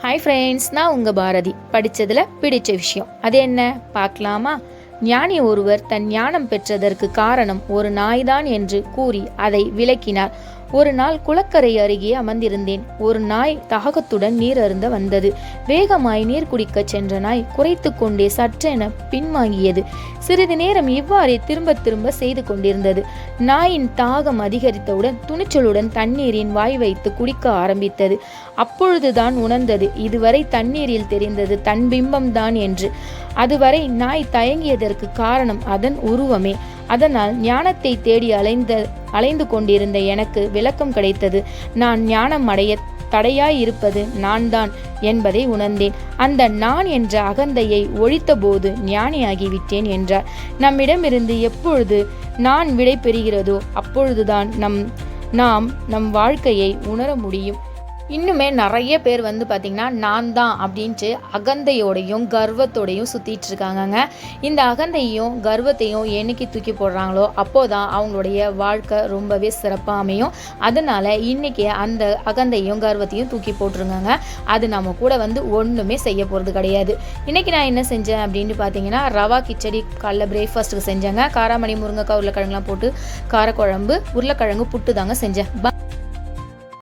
Hi friends, நான் உங்கள் பாரதி. படித்ததில் பிடிச்ச விஷயம் அது என்ன பார்க்கலாமா? ஞானி ஒருவர் தன் ஞானம் பெற்றதற்கு காரணம் ஒரு நாய்தான் என்று கூறி அதை விளக்கினார். ஒரு நாள் குளக்கரை அருகே அமர்ந்திருந்தேன். ஒரு நாய் தாகத்துடன் நீர் அருந்த வந்தது. வேகமாய் நீர் குடிக்கச் சென்ற நாய் குறைத்து கொண்டே சற்றென பின்வாங்கியது. சிறிது நேரம் இவ்வாறே திரும்ப திரும்ப செய்து கொண்டிருந்தது. நாயின் தாகம் அதிகரித்தவுடன் துணிச்சலுடன் தண்ணீரின் வாய் வைத்து குடிக்க ஆரம்பித்தது. அப்பொழுதுதான் உணர்ந்தது, இதுவரை தண்ணீரில் தெரிந்தது தன் பிம்பம்தான் என்று. அதுவரை நாய் தயங்கியதற்கு காரணம் அதன் உருவமே. அதனால் ஞானத்தை தேடி அலைந்து கொண்டிருந்த எனக்கு விளக்கம் கிடைத்தது. நான் ஞானம் அடைய தடையாய் இருப்பது நான் தான் என்பதை உணர்ந்தேன். அந்த நான் என்ற அகந்தையை ஒழித்தபோது ஞானியாகிவிட்டேன் என்றார். நம்மிடமிருந்து எப்பொழுது நான் விடை பெறுகிறதோ அப்பொழுதுதான் நம் வாழ்க்கையை உணர முடியும். இன்னுமே நிறைய பேர் பார்த்திங்கன்னா நான் தான் அப்படின்ட்டு அகந்தையோடையும் கர்வத்தோடையும் சுற்றிட்டு இருக்காங்கங்க. இந்த அகந்தையும் கர்வத்தையும் என்னைக்கு தூக்கி போடுறாங்களோ அப்போதான் அவங்களுடைய வாழ்க்கை ரொம்பவே சிறப்பாக அமையும். அதனால இன்றைக்கி அந்த அகந்தையும் கர்வத்தையும் தூக்கி போட்டுருங்க. அது நம்ம கூட ஒன்றுமே செய்ய போகிறது கிடையாது. இன்றைக்கி நான் என்ன செஞ்சேன் அப்படின்ட்டு பார்த்தீங்கன்னா, ரவா கிச்சடி காலைல பிரேக்ஃபாஸ்ட்டுக்கு செஞ்சேங்க. காராமணி, முருங்கைக்காய், உருளைக்கிழங்குலாம் போட்டு காரக்குழம்பு, உருளைக்கிழங்கு புட்டு தாங்க செஞ்சேன்.